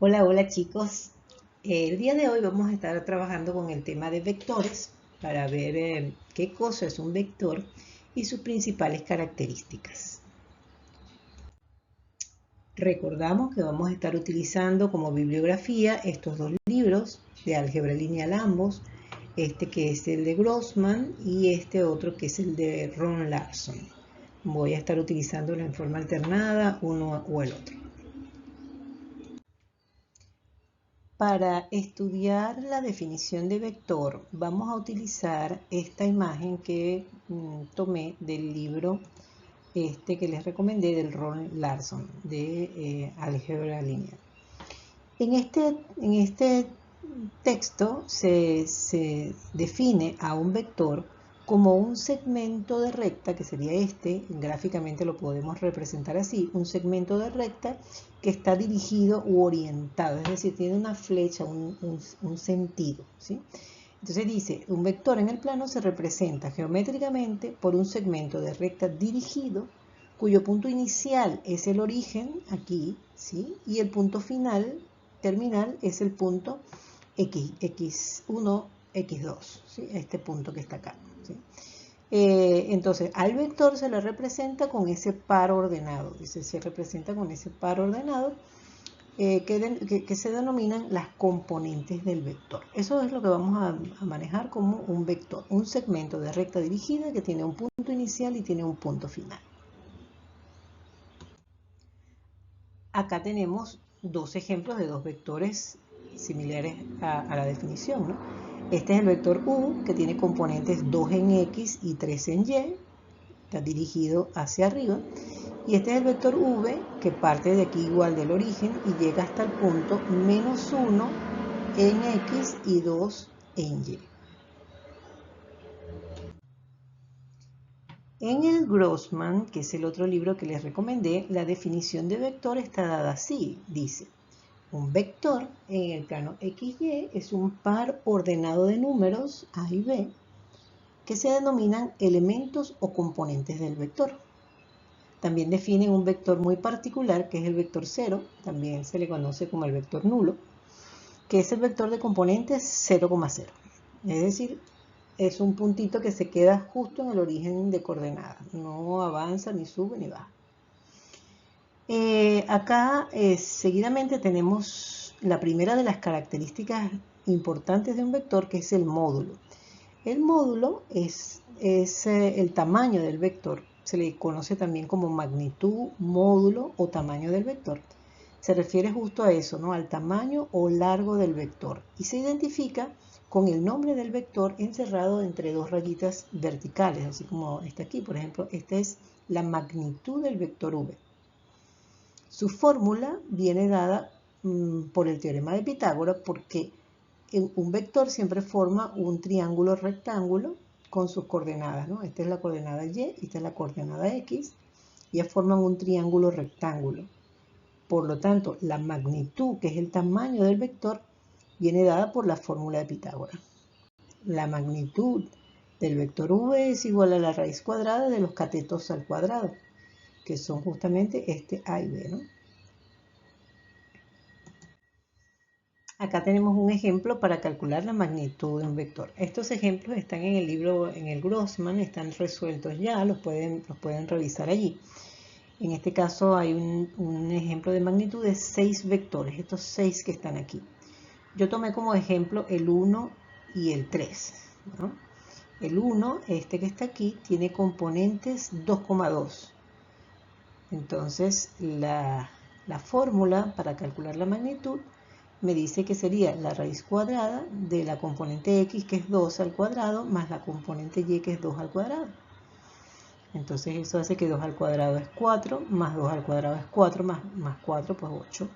Hola chicos. El día de hoy vamos a estar trabajando con el tema de vectores para ver qué cosa es un vector y sus principales características. Recordamos que vamos a estar utilizando como bibliografía estos dos libros de álgebra lineal ambos, este que es el de Grossman y este otro que es el de Ron Larson. Voy a estar utilizándolos en forma alternada, uno o el otro. Para estudiar la definición de vector, vamos a utilizar esta imagen que tomé del libro que les recomendé del Ron Larson de álgebra lineal. En este texto se define a un vector como un segmento de recta, que sería gráficamente lo podemos representar así, un segmento de recta que está dirigido u orientado, es decir, tiene una flecha, un sentido, ¿sí? Entonces dice, un vector en el plano se representa geométricamente por un segmento de recta dirigido, cuyo punto inicial es el origen, aquí, ¿sí? Y el punto terminal, es el punto x1, x2, ¿sí? Este punto que está acá, ¿sí? Entonces, al vector se le representa con ese par ordenado, se representa con ese par ordenado que se denominan las componentes del vector. Eso es lo que vamos a manejar como un vector, un segmento de recta dirigida que tiene un punto inicial y tiene un punto final. Acá tenemos dos ejemplos de dos vectores similares a la definición, ¿no? Este es el vector U, que tiene componentes 2 en X y 3 en Y, está dirigido hacia arriba. Y este es el vector V, que parte de aquí igual del origen y llega hasta el punto menos 1 en X y 2 en Y. En el Grossman, que es el otro libro que les recomendé, la definición de vector está dada así. Dice, un vector en el plano XY es un par ordenado de números A y B que se denominan elementos o componentes del vector. También definen un vector muy particular que es el vector 0, también se le conoce como el vector nulo, que es el vector de componentes 0,0. Es decir, es un puntito que se queda justo en el origen de coordenadas, no avanza, ni sube, ni baja. Acá seguidamente tenemos la primera de las características importantes de un vector, que es el módulo. El módulo es el tamaño del vector, se le conoce también como magnitud, módulo o tamaño del vector. Se refiere justo a eso, ¿no? Al tamaño o largo del vector, y se identifica con el nombre del vector encerrado entre dos rayitas verticales, así como está aquí, por ejemplo, esta es la magnitud del vector V. Su fórmula viene dada por el teorema de Pitágoras, porque un vector siempre forma un triángulo rectángulo con sus coordenadas, ¿no? Esta es la coordenada Y, esta es la coordenada X, y ya forman un triángulo rectángulo. Por lo tanto, la magnitud, que es el tamaño del vector, viene dada por la fórmula de Pitágoras. La magnitud del vector V es igual a la raíz cuadrada de los catetos al cuadrado, que son justamente este A y B, ¿no? Acá tenemos un ejemplo para calcular la magnitud de un vector. Estos ejemplos están en el libro, en el Grossman, están resueltos ya, los pueden revisar allí. En este caso hay un ejemplo de magnitud de 6 vectores, estos 6 que están aquí. Yo tomé como ejemplo el 1 y el 3, ¿no? El 1, este que está aquí, tiene componentes 2,2. Entonces, la fórmula para calcular la magnitud me dice que sería la raíz cuadrada de la componente x, que es 2 al cuadrado, más la componente y, que es 2 al cuadrado. Entonces eso hace que 2 al cuadrado es 4, más 2 al cuadrado es 4, más 4, pues 8.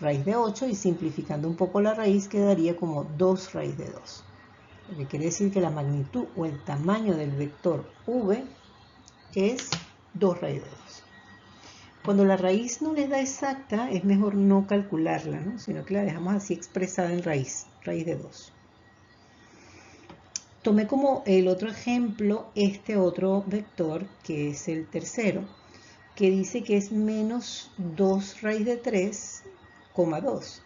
Raíz de 8, y simplificando un poco la raíz quedaría como 2 raíz de 2. Lo que quiere decir que la magnitud o el tamaño del vector v es 2 raíz de 2. Cuando la raíz no les da exacta, es mejor no calcularla, ¿no? Sino que la dejamos así expresada en raíz de 2. Tomé como el otro ejemplo este otro vector, que es el tercero, que dice que es menos 2 raíz de 3, 2.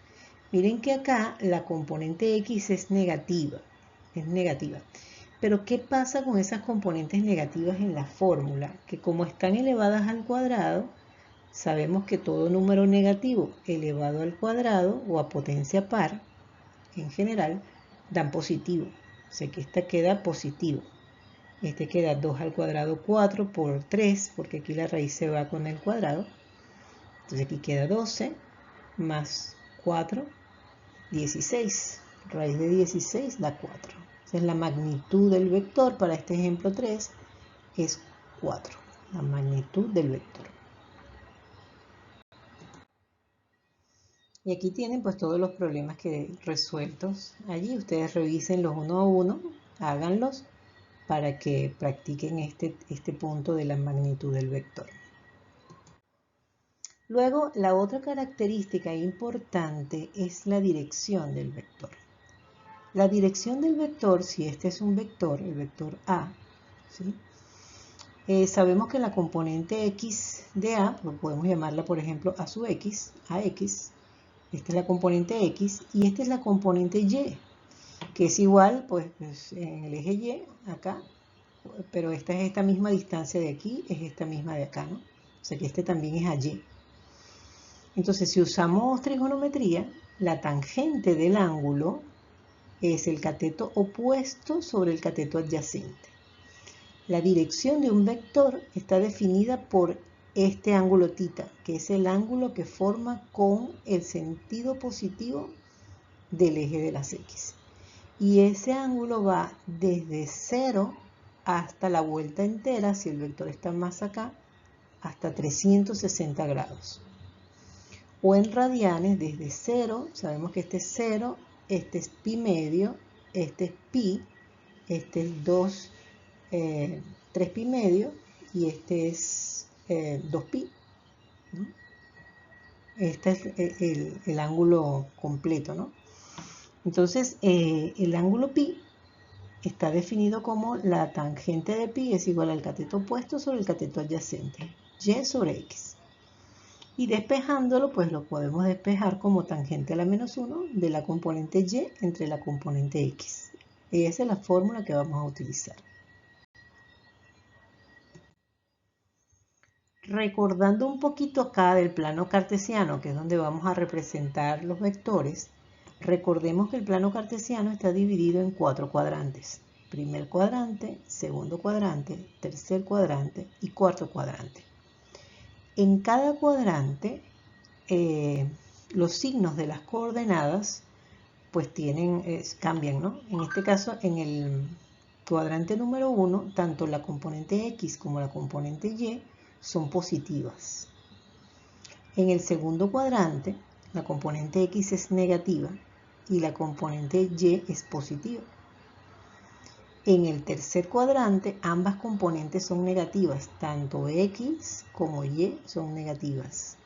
Miren que acá la componente x es negativa. Pero ¿qué pasa con esas componentes negativas en la fórmula? Que como están elevadas al cuadrado, sabemos que todo número negativo elevado al cuadrado o a potencia par, en general, dan positivo. O sea que esta queda positivo. Este queda 2 al cuadrado 4 por 3, porque aquí la raíz se va con el cuadrado. Entonces aquí queda 12 más 4, 16. Raíz de 16 da 4. Entonces la magnitud del vector para este ejemplo 3 es 4. La magnitud del vector. Y aquí tienen pues todos los problemas que resueltos allí. Ustedes revísenlos uno a uno, háganlos para que practiquen este punto de la magnitud del vector. Luego, la otra característica importante es la dirección del vector. La dirección del vector, si este es un vector, el vector A, ¿sí? Sabemos que la componente x de A, podemos llamarla por ejemplo a sub x, ax, esta es la componente x y esta es la componente y, que es igual pues en el eje y acá, pero esta es esta misma distancia de aquí, es esta misma de acá, ¿no? O sea que este también es a y. Entonces, si usamos trigonometría, la tangente del ángulo es el cateto opuesto sobre el cateto adyacente. La dirección de un vector está definida por este ángulo θ, que es el ángulo que forma con el sentido positivo del eje de las x. Y ese ángulo va desde 0 hasta la vuelta entera, si el vector está más acá, hasta 360 grados. O en radianes, desde 0, sabemos que este es 0, este es pi medio, este es pi, este es 3 pi medio y este es 2 pi, ¿no? Este es el ángulo completo, ¿no? Entonces, el ángulo pi está definido como la tangente de pi es igual al cateto opuesto sobre el cateto adyacente, y sobre x. Y despejándolo, pues lo podemos despejar como tangente a la menos 1 de la componente y entre la componente x. Esa es la fórmula que vamos a utilizar. Recordando un poquito acá del plano cartesiano, que es donde vamos a representar los vectores, recordemos que el plano cartesiano está dividido en 4 cuadrantes. Primer cuadrante, segundo cuadrante, tercer cuadrante y cuarto cuadrante. En cada cuadrante, los signos de las coordenadas pues cambian, ¿no? En este caso, en el cuadrante número 1, tanto la componente x como la componente y son positivas. En el segundo cuadrante, la componente x es negativa y la componente y es positiva. En el tercer cuadrante, ambas componentes son negativas, tanto x como y son negativas.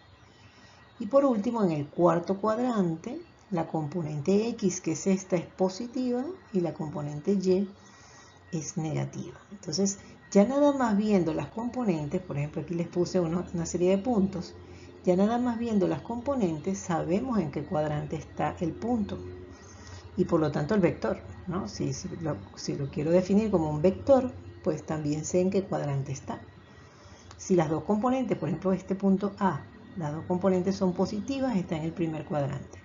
Y por último, en el cuarto cuadrante, la componente x, que es esta, es positiva y la componente y es negativa. Entonces, ya nada más viendo las componentes, por ejemplo, aquí les puse una serie de puntos, ya nada más viendo las componentes sabemos en qué cuadrante está el punto y por lo tanto el vector, ¿no? Si lo quiero definir como un vector, pues también sé en qué cuadrante está. Si las dos componentes, por ejemplo este punto A, las dos componentes son positivas, está en el primer cuadrante.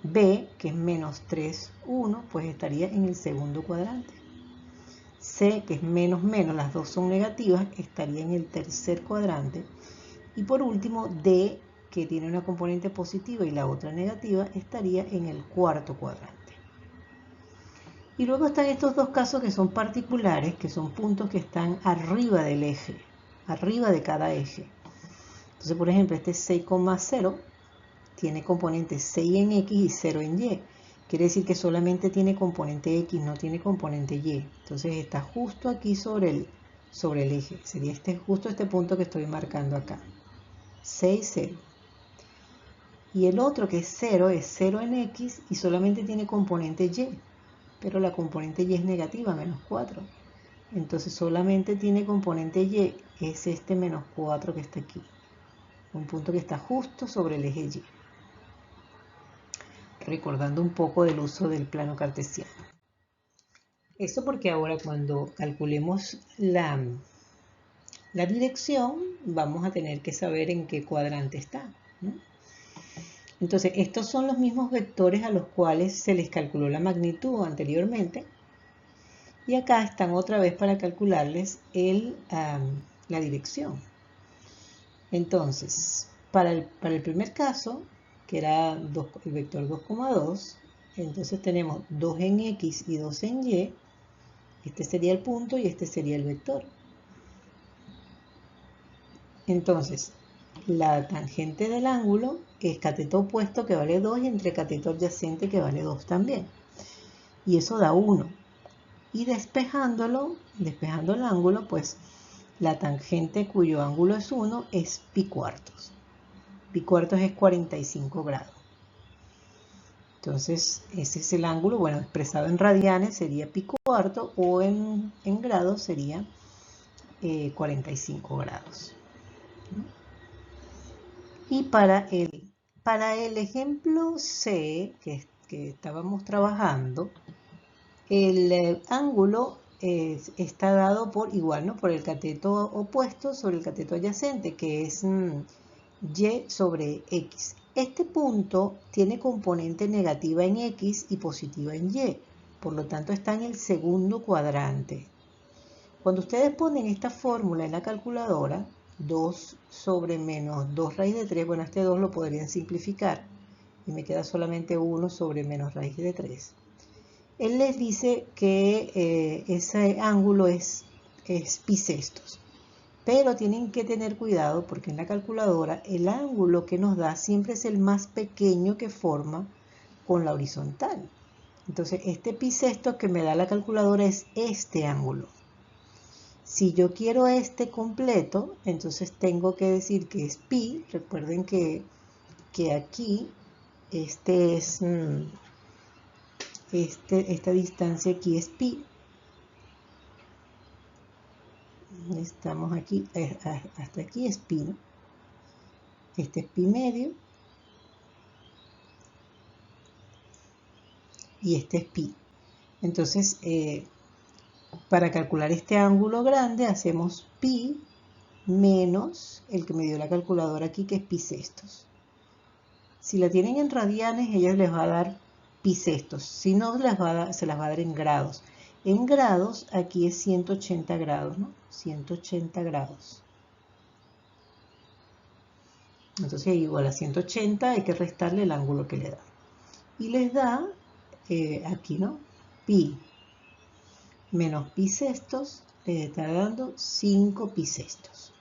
B, que es menos 3, 1, pues estaría en el segundo cuadrante. C, que es menos menos, las dos son negativas, estaría en el tercer cuadrante. Y por último, D, que tiene una componente positiva y la otra negativa, estaría en el cuarto cuadrante. Y luego están estos dos casos que son particulares, que son puntos que están arriba del eje, arriba de cada eje. Entonces, por ejemplo, este 6,0 tiene componentes 6 en x y 0 en y. Quiere decir que solamente tiene componente x, no tiene componente y. Entonces está justo aquí sobre el eje. Sería justo este punto que estoy marcando acá. 6, 0. Y el otro que es 0 en x y solamente tiene componente y. Pero la componente y es negativa, menos 4. Entonces solamente tiene componente y, es este menos 4 que está aquí. Un punto que está justo sobre el eje y. recordando un poco del uso del plano cartesiano. Eso porque ahora cuando calculemos la dirección, vamos a tener que saber en qué cuadrante está, ¿no? Entonces, estos son los mismos vectores a los cuales se les calculó la magnitud anteriormente. Y acá están otra vez para calcularles la dirección. Entonces, para el primer caso, que era el vector 2,2, entonces tenemos 2 en X y 2 en Y. Este sería el punto y este sería el vector. Entonces, la tangente del ángulo es cateto opuesto, que vale 2, y entre cateto adyacente, que vale 2 también. Y eso da 1. Y despejando el ángulo, pues la tangente cuyo ángulo es 1 es pi cuartos. Pi cuartos es 45 grados. Entonces, ese es el ángulo, bueno, expresado en radianes sería pi cuarto, o en grados sería 45 grados. Y para el ejemplo C que estábamos trabajando, el ángulo está dado por igual, ¿no? Por el cateto opuesto sobre el cateto adyacente, que es Y sobre X. Este punto tiene componente negativa en X y positiva en Y, por lo tanto está en el segundo cuadrante. Cuando ustedes ponen esta fórmula en la calculadora, 2 sobre menos 2 raíz de 3, bueno, este 2 lo podrían simplificar y me queda solamente 1 sobre menos raíz de 3. Él les dice que ese ángulo es pi sextos, pero tienen que tener cuidado porque en la calculadora el ángulo que nos da siempre es el más pequeño que forma con la horizontal. Entonces este pi sextos que me da la calculadora es este ángulo. Si yo quiero este completo, entonces tengo que decir que es pi. Recuerden que aquí esta distancia aquí es pi. Estamos aquí, hasta aquí es pi, ¿no? Este es pi medio. Y este es pi. Entonces, para calcular este ángulo grande, hacemos pi menos el que me dio la calculadora aquí, que es pi sextos. Si la tienen en radianes, ella les va a dar pi sextos. Si no, se las va a dar en grados. En grados, aquí es 180 grados, ¿no? 180 grados. Entonces, igual a 180 hay que restarle el ángulo que le da. Y les da, aquí, ¿no? Pi menos pi sextos, les está dando 5 pi sextos.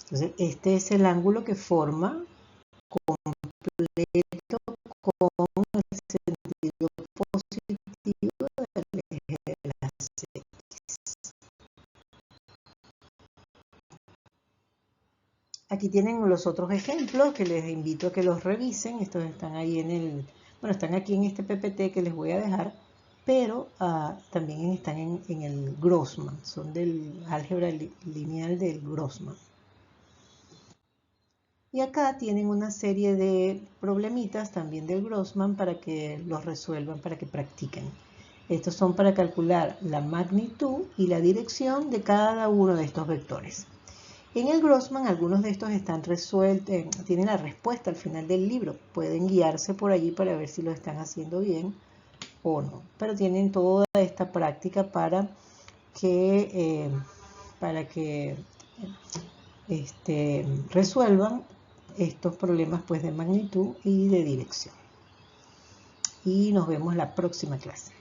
Entonces, este es el ángulo que forma completo con el sentido positivo del eje de las X. Aquí tienen los otros ejemplos que les invito a que los revisen. Estos están ahí están aquí en este PPT que les voy a dejar, pero también están en el Grossman, son del álgebra lineal del Grossman. Y acá tienen una serie de problemitas también del Grossman para que los resuelvan, para que practiquen. Estos son para calcular la magnitud y la dirección de cada uno de estos vectores. En el Grossman algunos de estos están resueltos, tienen la respuesta al final del libro. Pueden guiarse por allí para ver si lo están haciendo bien o no. Pero tienen toda esta práctica para que resuelvan estos problemas pues de magnitud y de dirección. Y nos vemos la próxima clase.